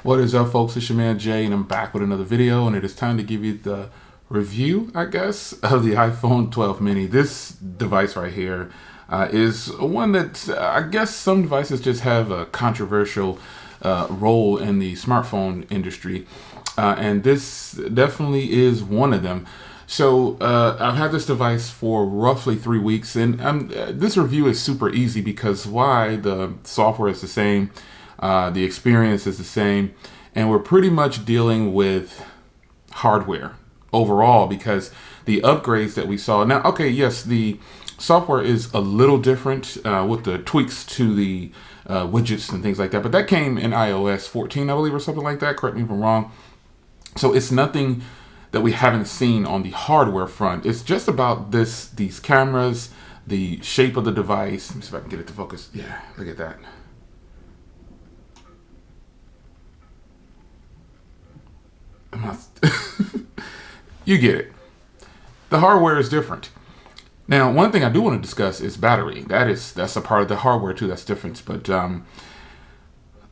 What is up, folks? It's your man Jay, and I'm back with another video, and it is time to give you the review, I guess, of the iPhone 12 mini. This device right here is one that I guess some devices just have a controversial role in the smartphone industry, and this definitely is one of them. So I've had this device for roughly 3 weeks, and this review is super easy because why? The software is the same, the experience is the same, and we're pretty much dealing with hardware overall because the upgrades that we saw. Now, okay, yes, the software is a little different with the tweaks to the widgets and things like that, but that came in iOS 14, I believe, or something like that. Correct me if I'm wrong. So it's nothing that we haven't seen on the hardware front. It's just about these cameras, the shape of the device. Let me see if I can get it to focus. Yeah, look at that. You get it. The hardware is different. Now, one thing I do want to discuss is battery. That's a part of the hardware too. That's different. But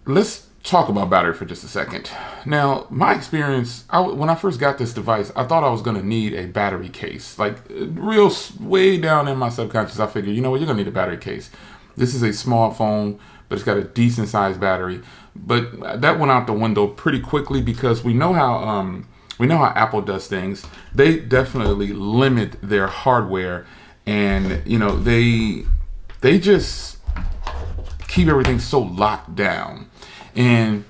let's talk about battery for just a second. Now, my experience, when I first got this device, I thought I was going to need a battery case. Like, way down in my subconscious, I figured, you know what, you're going to need a battery case. This is a small phone, but it's got a decent sized battery. But that went out the window pretty quickly because we know how Apple does things. They definitely limit their hardware, and they just keep everything so locked down. And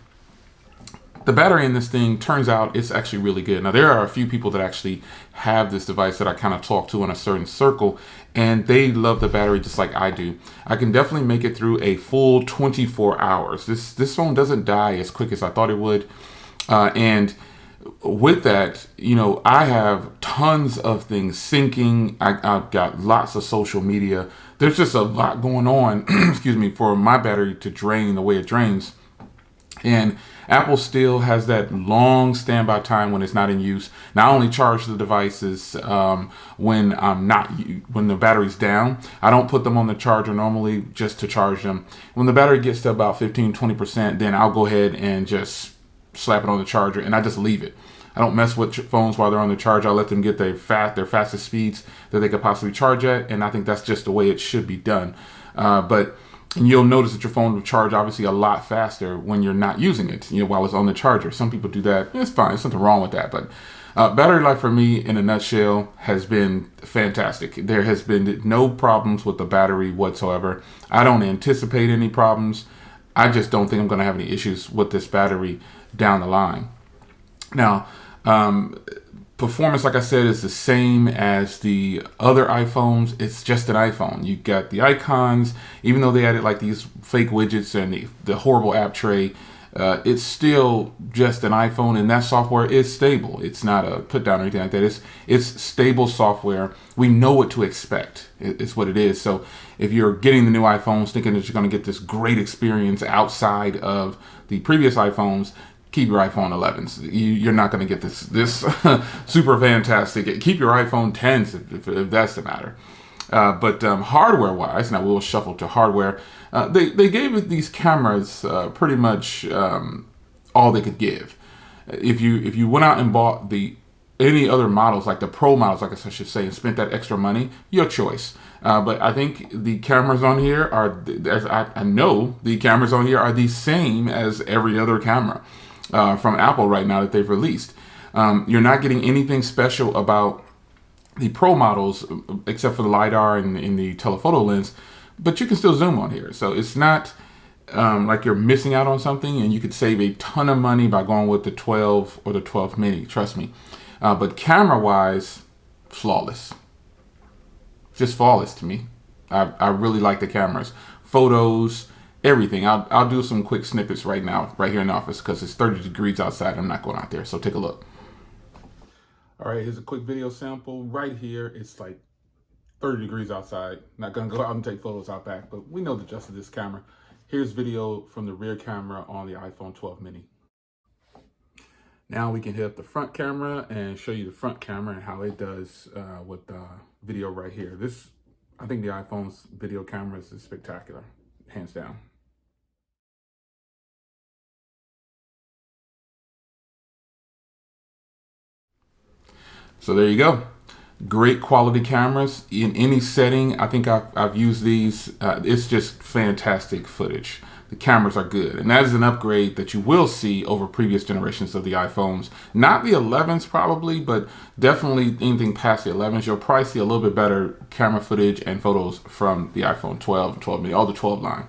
the battery in this thing, turns out it's actually really good. Now, there are a few people that actually have this device that I kind of talk to in a certain circle, and they love the battery just like I do. I can definitely make it through a full 24 hours. This phone doesn't die as quick as I thought it would. And with that, I have tons of things syncing. I've got lots of social media. There's just a lot going on, excuse me, for my battery to drain the way it drains. And Apple still has that long standby time when it's not in use. Now, I only charge the devices when the battery's down. I don't put them on the charger normally just to charge them. When the battery gets to about 15-20%, then I'll go ahead and just slap it on the charger, and I just leave it. I don't mess with phones while they're on the charge. I let them get their fastest speeds that they could possibly charge at, and I think that's just the way it should be done. And you'll notice that your phone will charge obviously a lot faster when you're not using it, while it's on the charger. Some people do that. It's fine. There's nothing wrong with that. But battery life for me, in a nutshell, has been fantastic. There has been no problems with the battery whatsoever. I don't anticipate any problems. I just don't think I'm going to have any issues with this battery down the line. Now, performance, like I said, is the same as the other iPhones. It's just an iPhone. You got the icons, even though they added like these fake widgets and the horrible app tray, it's still just an iPhone, and that software is stable. It's not a put down or anything like that. It's stable software. We know what to expect. It's what it is. So if you're getting the new iPhones thinking that you're going to get this great experience outside of the previous iPhones, keep your iPhone 11s. You're not going to get this super fantastic. Keep your iPhone 10s if that's the matter. But hardware-wise, now we'll shuffle to hardware. They gave it these cameras pretty much all they could give. If you went out and bought any other models, like the Pro models, like I should say, and spent that extra money, your choice. But I think the cameras on here I know the cameras on here are the same as every other camera from Apple right now that they've released. You're not getting anything special about the Pro models except for the LiDAR and the telephoto lens, but you can still zoom on here. So it's not like you're missing out on something, and you could save a ton of money by going with the 12 or the 12 mini, trust me. But camera-wise, flawless. Just flawless to me. I really like the cameras. Photos, everything. I'll do some quick snippets right now, right here in the office, because it's 30 degrees outside. I'm not going out there, so take a look. All right, here's a quick video sample. Right here, it's like 30 degrees outside. Not gonna go out and take photos out back, but we know the gist of this camera. Here's video from the rear camera on the iPhone 12 mini. Now we can hit up the front camera and show you the front camera and how it does with video right here. I think the iPhone's video cameras is spectacular, hands down. So there you go. Great quality cameras in any setting. I think I've used these. It's just fantastic footage. The cameras are good, and that is an upgrade that you will see over previous generations of the iPhones. Not the 11s probably, but definitely anything past the 11s. You'll probably see a little bit better camera footage and photos from the iPhone 12, 12 mini, all the 12 line.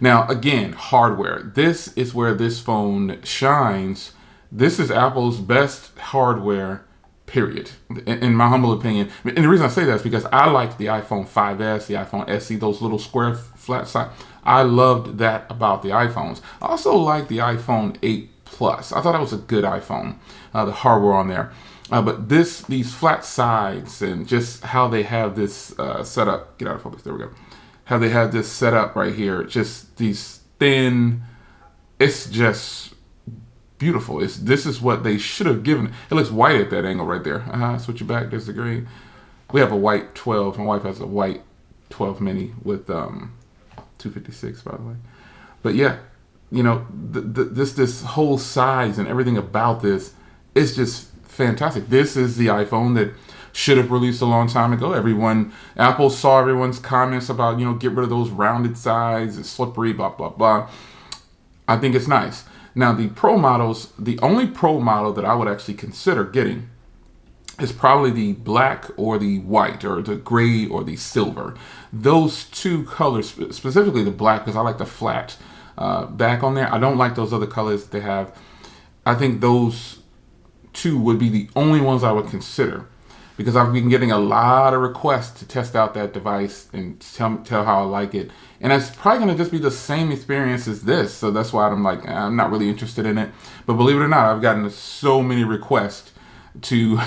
Now, again, hardware. This is where this phone shines. This is Apple's best hardware, period, in my humble opinion. And the reason I say that is because I liked the iPhone 5S, the iPhone SE, those little square flat side. I loved that about the iPhones. I also liked the iPhone 8 Plus. I thought that was a good iPhone, the hardware on there. But these flat sides and just how they have this set up. Get out of focus. There we go. How they have this set up right here. Just these thin. It's just beautiful. This is what they should have given. It looks white at that angle right there. Switch it back. There's the green. We have a white 12. My wife has a white 12 mini with 256, by the way. But yeah, you know, this whole size and everything about this is just fantastic. This is the iPhone that should have released a long time ago. Apple saw everyone's comments about, you know, get rid of those rounded sides, it's slippery, blah, blah, blah. I think it's nice. Now, the Pro models, the only Pro model that I would actually consider getting is probably the black or the white or the gray or the silver. Those two colors, specifically the black, because I like the flat back on there. I don't like those other colors they have. I think those two would be the only ones I would consider, because I've been getting a lot of requests to test out that device and tell how I like it. And it's probably going to just be the same experience as this. So that's why I'm like, I'm not really interested in it. But believe it or not, I've gotten so many requests to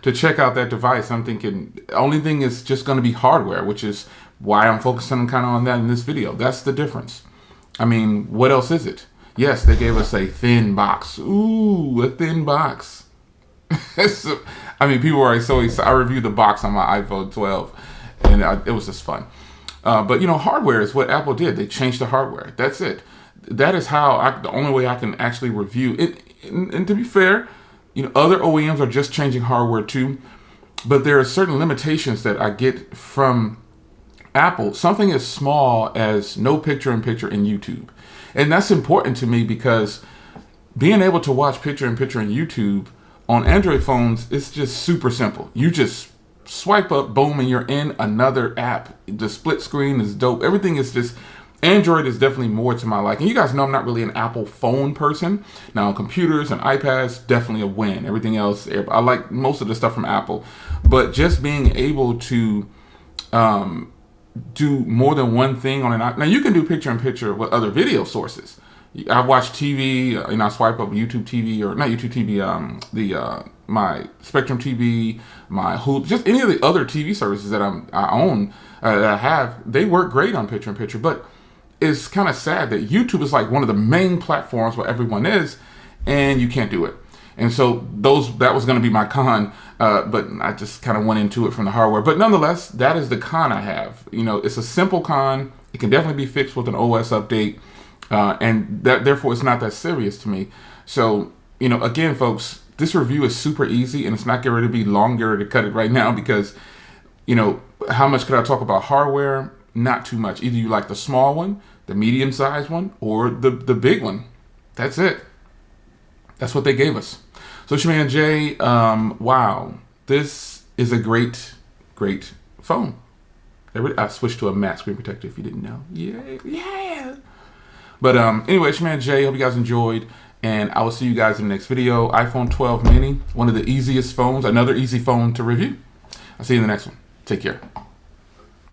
to check out that device. I'm thinking the only thing is just going to be hardware, which is why I'm focusing kind of on that in this video. That's the difference. I mean, what else is it? Yes, they gave us a thin box. Ooh, a thin box. I mean, people are so excited. I reviewed the box on my iPhone 12, and it was just fun. But, you know, hardware is what Apple did. They changed the hardware. That's it. That is the only way I can actually review it. And to be fair, you know, other OEMs are just changing hardware too. But there are certain limitations that I get from Apple. Something as small as no picture-in-picture in YouTube. And that's important to me because being able to watch picture-in-picture in YouTube on Android phones, it's just super simple. You just swipe up, boom, and you're in another app. The split screen is dope. Everything is just, Android is definitely more to my liking. You guys know I'm not really an Apple phone person. Now, computers and iPads, definitely a win. Everything else, I like most of the stuff from Apple. But just being able to do more than one thing on an iPad. Now, you can do picture-in-picture with other video sources. I watch TV, and I swipe up YouTube TV, or not YouTube TV, my Spectrum TV, my Hulu, just any of the other TV services that I own, that I have. They work great on picture-in-picture, but it's kind of sad that YouTube is like one of the main platforms where everyone is, and you can't do it. And so that was going to be my con, but I just kind of went into it from the hardware. But nonetheless, that is the con I have. You know, it's a simple con. It can definitely be fixed with an OS update. And therefore, it's not that serious to me. So, you know, again, folks, this review is super easy, and it's not going to be longer to cut it right now because, you know, how much could I talk about hardware? Not too much. Either you like the small one, the medium-sized one, or the big one. That's it. That's what they gave us. So, it's your man Jay. Wow, this is a great, great phone. I switched to a matte screen protector if you didn't know. Yeah. But anyway, it's your man Jay. Hope you guys enjoyed. And I will see you guys in the next video. iPhone 12 mini, one of the easiest phones, another easy phone to review. I'll see you in the next one. Take care.